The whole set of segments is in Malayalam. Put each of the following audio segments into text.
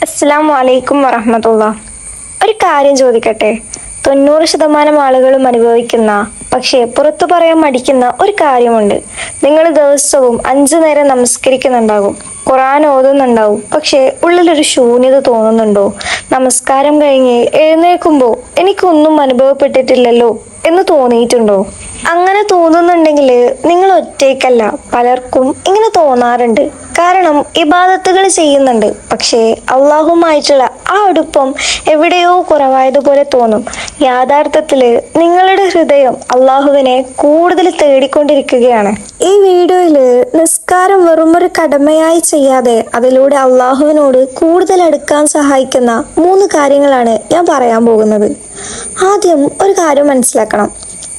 അസ്സലാമു അലൈക്കും വറഹ്മത്തുള്ളാ. ഒരു കാര്യം ചോദിക്കട്ടെ? 90% ആളുകളും അനുഭവിക്കുന്ന, പക്ഷേ പുറത്തു പറയാൻ മടിക്കുന്ന ഒരു കാര്യമുണ്ട്. നിങ്ങൾ ദിവസവും 5 നേരം നമസ്കരിക്കുന്നുണ്ടാകും, ഖുർആൻ ഓതുന്നുണ്ടാവും, പക്ഷേ ഉള്ളിലൊരു ശൂന്യത തോന്നുന്നുണ്ടോ? നമസ്കാരം കഴിഞ്ഞ് എഴുന്നേൽക്കുമ്പോൾ എനിക്കൊന്നും അനുഭവപ്പെട്ടിട്ടില്ലല്ലോ എന്ന് തോന്നിയിട്ടുണ്ടോ? അങ്ങനെ തോന്നുന്നുണ്ടെങ്കിൽ നിങ്ങൾ ഒറ്റയ്ക്കല്ല, പലർക്കും ഇങ്ങനെ തോന്നാറുണ്ട്. കാരണം ഇബാദത്തുകൾ ചെയ്യുന്നുണ്ട്, പക്ഷേ അള്ളാഹുമായിട്ടുള്ള ആ അടുപ്പം എവിടെയോ കുറവായതുപോലെ തോന്നും. യാഥാർത്ഥത്തില് നിങ്ങളുടെ ഹൃദയം അള്ളാഹുവിനെ കൂടുതൽ തേടിക്കൊണ്ടിരിക്കുകയാണ്. ഈ വീഡിയോയില് നിസ്കാരം വെറുമൊരു കടമയായി ചെയ്യാതെ അതിലൂടെ അള്ളാഹുവിനോട് കൂടുതൽ അടുക്കാൻ സഹായിക്കുന്ന 3 കാര്യങ്ങളാണ് ഞാൻ പറയാൻ പോകുന്നത്. ആദ്യം ഒരു കാര്യം മനസ്സിലാക്കണം,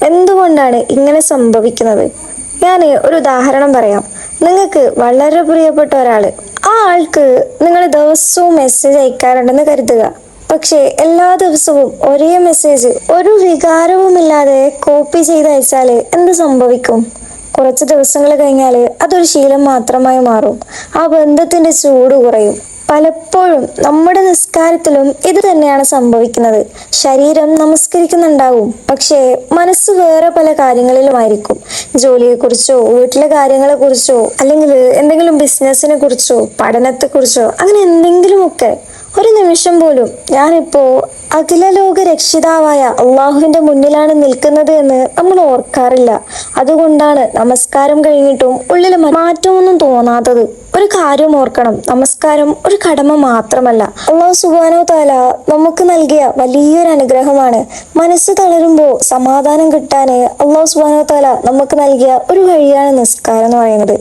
എന്തുകൊണ്ടാണ് ഇങ്ങനെ സംഭവിക്കുന്നത്. ഞാൻ ഒരു ഉദാഹരണം പറയാം. നിങ്ങൾക്ക് വളരെ പ്രിയപ്പെട്ട ഒരാള്, ആ ആൾക്ക് നിങ്ങൾ ദിവസവും മെസ്സേജ് അയക്കാറുണ്ടെന്ന് കരുതുക. പക്ഷേ എല്ലാ ദിവസവും ഒരേ മെസ്സേജ് ഒരു വികാരവുമില്ലാതെ കോപ്പി ചെയ്ത് അയച്ചാല് എന്ത് സംഭവിക്കും? കുറച്ച് ദിവസങ്ങൾ കഴിഞ്ഞാൽ അതൊരു ശീലം മാത്രമായി മാറും. ആ ബന്ധത്തിന്റെ ചൂട് കുറയും. പലപ്പോഴും നമ്മുടെ നിസ്കാരത്തിലും ഇത് തന്നെയാണ് സംഭവിക്കുന്നത്. ശരീരം നമസ്കരിക്കുന്നുണ്ടാവും, പക്ഷേ മനസ്സ് വേറെ പല കാര്യങ്ങളിലുമായിരിക്കും. ജോലിയെക്കുറിച്ചോ, വീട്ടിലെ കാര്യങ്ങളെ കുറിച്ചോ, അല്ലെങ്കിൽ എന്തെങ്കിലും ബിസിനസ്സിനെ കുറിച്ചോ, പഠനത്തെ കുറിച്ചോ, അങ്ങനെ എന്തെങ്കിലുമൊക്കെ. ഒരു നിമിഷം പോലും ഞാനിപ്പോ അഖില ലോക രക്ഷിതാവായ അള്ളാഹുവിന്റെ മുന്നിലാണ് നിൽക്കുന്നത് എന്ന് നമ്മൾ ഓർക്കാറില്ല. അതുകൊണ്ടാണ് നമസ്കാരം കഴിഞ്ഞിട്ടും ഉള്ളിൽ മാറ്റമൊന്നും തോന്നാത്തത്. ഒരു കാര്യം ഓർക്കണം, നമസ്കാരം ഒരു കടമ മാത്രമല്ല, അള്ളാഹു സുബ്ഹാനഹു വ തആല നമുക്ക് നൽകിയ വലിയൊരു അനുഗ്രഹമാണ്. മനസ്സ് തളരുമ്പോൾ സമാധാനം കിട്ടാന് അള്ളാഹു സുബ്ഹാനഹു വ തആല നമുക്ക് നൽകിയ ഒരു വഴിയാണ് നിസ്കാരം എന്ന് പറയുന്നത്.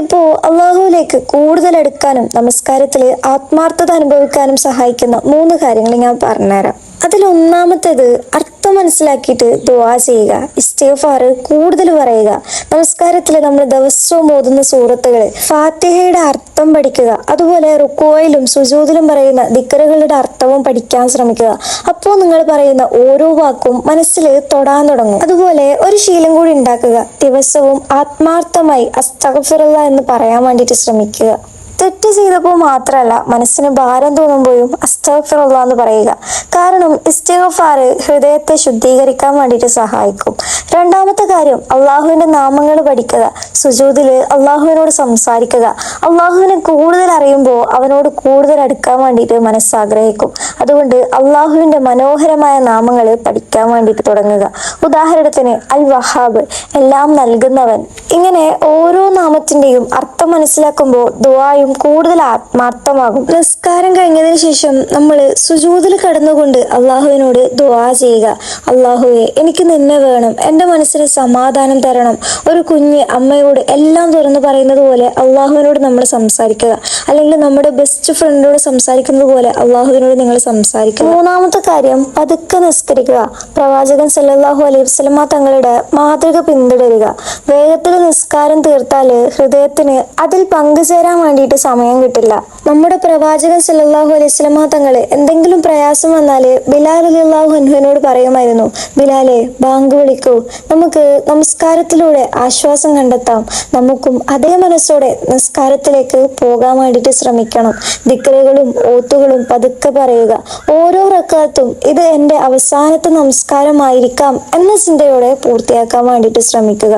ഇപ്പോ അള്ളാഹുവിലേക്ക് കൂടുതൽ അടുക്കാനും നമസ്കാരത്തിൽ ആത്മാർത്ഥത അനുഭവിക്കാനും സഹായിക്കുന്ന 3 കാര്യങ്ങൾ ഞാൻ പറഞ്ഞുതരാം. അതിലൊന്നാമത്തേത്, അർത്ഥം മനസ്സിലാക്കിയിട്ട് ദുആ ചെയ്യുക, ഇസ്തിഗ്ഫാർ കൂടുതൽ പറയുക. നമസ്കാരത്തിൽ നമ്മൾ ദിവസവും ഓതുന്ന സൂറത്തുകൾ, ഫാത്തിഹയുടെ അർത്ഥം പഠിക്കുക. അതുപോലെ റുക്കൂയിലും സുജൂദിലും പറയുന്ന ദിക്റുകളുടെ അർത്ഥവും പഠിക്കാൻ ശ്രമിക്കുക. അപ്പോൾ നിങ്ങൾ പറയുന്ന ഓരോ വാക്കും മനസ്സിൽ തൊടാൻ തുടങ്ങും. അതുപോലെ ഒരു ശീലം കൂടി ഉണ്ടാക്കുക, ദിവസവും ആത്മാർത്ഥമായി അസ്തഗ്ഫിറുല്ലാഹ് എന്ന് പറയാൻ വേണ്ടിയിട്ട് ശ്രമിക്കുക. തെറ്റ് ചെയ്തപ്പോൾ മാത്രമല്ല, മനസ്സിന് ഭാരം തോന്നുമ്പോഴും അസ്തഗ്ഫിറുല്ലാഹ് എന്ന് പറയുക. കാരണം ഇസ്തിഗ്ഫാർ ഹൃദയത്തെ ശുദ്ധീകരിക്കാൻ വേണ്ടിയിട്ട് സഹായിക്കും. രണ്ടാമത്തെ കാര്യം, അള്ളാഹുവിന്റെ നാമങ്ങൾ പഠിക്കുക. സുജൂദില് അള്ളാഹുവിനോട് സംസാരിക്കുക. അള്ളാഹുവിനെ കൂടുതൽ അറിയുമ്പോൾ അവനോട് കൂടുതൽ അടുക്കാൻ വേണ്ടിയിട്ട് മനസ്സാഗ്രഹിക്കും. അതുകൊണ്ട് അള്ളാഹുവിന്റെ മനോഹരമായ നാമങ്ങൾ പഠിക്കാൻ വേണ്ടിയിട്ട് തുടങ്ങുക. ഉദാഹരണത്തിന് അൽ വഹാബ്, എല്ലാം നൽകുന്നവൻ. ഇങ്ങനെ ഓരോ നാമത്തിന്റെയും അർത്ഥം മനസ്സിലാക്കുമ്പോൾ ദുആയും കൂടുതൽ ആത്മാർത്ഥമാകും. നിസ്കാരം കഴിഞ്ഞതിന് ശേഷം നമ്മൾ സുജൂദിൽ കടന്നുകൊണ്ട് അള്ളാഹുവിനോട് ദുആ ചെയ്യുക. അള്ളാഹുവേ, എനിക്ക് നിന്നെ വേണം, എൻ്റെ മനസ്സിന് സമാധാനം തരണം. ഒരു കുഞ്ഞ് അമ്മയോട് എല്ലാം തുറന്നു പറയുന്നത് പോലെ അള്ളാഹുവിനോട് നമ്മൾ സംസാരിക്കുക. അല്ലെങ്കിൽ നമ്മുടെ ബെസ്റ്റ് ഫ്രണ്ടിനോട് സംസാരിക്കുന്നത് പോലെ അള്ളാഹുവിനോട് നിങ്ങൾ സംസാരിക്കുക. മൂന്നാമത്തെ കാര്യം, പതുക്കെ നിസ്കരിക്കുക. പ്രവാചകൻ സല്ലല്ലാഹു അലൈഹി വസല്ലമ തങ്ങളുടെ മാതൃക പിന്തുടരുക. വേഗത്തിൽ നിസ്കാരം തീർത്താൽ ഹൃദയത്തിന് അതിൽ പങ്കുചേരാൻ വേണ്ടിയിട്ട് സമയം കിട്ടില്ല. നമ്മുടെ പ്രവാചകൻ സല്ലല്ലാഹു അലൈഹി വസല്ലമ തങ്ങൾ എന്തെങ്കിലും പ്രയാസം വന്നാല് ബിലാൽ റളിയല്ലാഹു അൻഹുവിനോട് പറയുമായിരുന്നു, ബിലാലെ, ബാങ്ക് വിളിക്കൂ, നമുക്ക് നമസ്കാരത്തിലൂടെ ആശ്വാസം കണ്ടെത്താം. നമുക്കും അതേ മനസ്സോടെ നിസ്കാരത്തിലേക്ക് പോകാൻ വേണ്ടിയിട്ട് ശ്രമിക്കണം. ദിക്റുകളും ഓത്തുകളും പതുക്കെ പറയുക. ഓരോ റക്അത്തും ഇത് എൻ്റെ അവസാനത്തെ നമസ്കാരമായിരിക്കാം എന്ന ചിന്തയോടെ പൂർത്തിയാക്കാൻ വേണ്ടിയിട്ട് ശ്രമിക്കുക.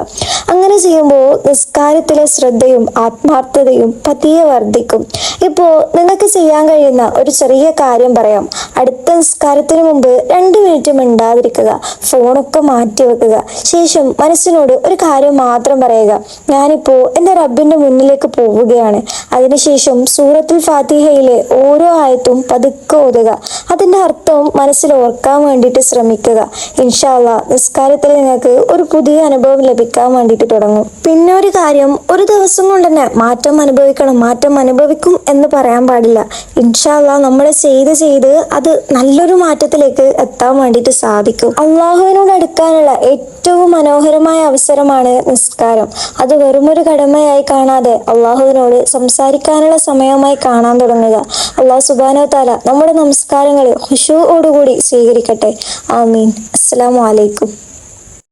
അങ്ങനെ ചെയ്യുമ്പോൾ നിസ്കാരത്തിലെ ശ്രദ്ധയും ആത്മാർത്ഥതയും പതിയെ വർദ്ധിക്കും. ഇപ്പോ നിങ്ങൾക്ക് ചെയ്യാൻ കഴിയുന്ന ഒരു ചെറിയ കാര്യം പറയാം. അടുത്ത നിസ്കാരത്തിന് മുമ്പ് 2 മിനിറ്റ് മിണ്ടാതിരിക്കുക, ഫോണൊക്കെ മാറ്റി വെക്കുക. ശേഷം മനസ്സിനോട് ഒരു കാര്യം മാത്രം പറയുക, ഞാനിപ്പോ എൻ്റെ റബ്ബിന്റെ മുന്നിലേക്ക് പോവുകയാണ്. അതിനുശേഷം സൂറത്തുൽ ഫാത്തിഹയിലെ ഓരോ ആയത്തും പതുക്കെ ഓതുക. അതിന്റെ അർത്ഥം മനസ്സിൽ ഓർക്കാൻ വേണ്ടിയിട്ട് ശ്രമിക്കുക. ഇൻഷാ അല്ലാഹ് നിസ്കാരത്തിൽ നിങ്ങൾക്ക് ഒരു പുതിയ അനുഭവം ലഭിക്കാൻ വേണ്ടിയിട്ട് തുടങ്ങും. പിന്നെ ഒരു കാര്യം, ഒരു ദിവസം കൊണ്ട് തന്നെ മാറ്റം അനുഭവിക്കും എന്ന് പറയാൻ പാടില്ല. ഇൻഷാ അല്ലാഹ് നമ്മൾ ചെയ്ത് അത് നല്ലൊരു മാറ്റത്തിലേക്ക് എത്താൻ വേണ്ടിയിട്ട് സാധിക്കും. അള്ളാഹുവിനോട് അടുക്കാനുള്ള ഏറ്റവും മനോഹരമായ അവസരമാണ് നിസ്കാരം. അത് വെറുമൊരു കടമയായി കാണാതെ അള്ളാഹുവിനോട് സംസാരിക്കാനുള്ള സമയമായി കാണാൻ തുടങ്ങുക. അള്ളാഹു സുബ്ഹാനഹു വ തആല നമ്മുടെ നമസ്കാരങ്ങൾ ഖുശൂഅോടുകൂടി സ്വീകരിക്കട്ടെ. ആമീൻ. അസ്സലാമു അലൈക്കും.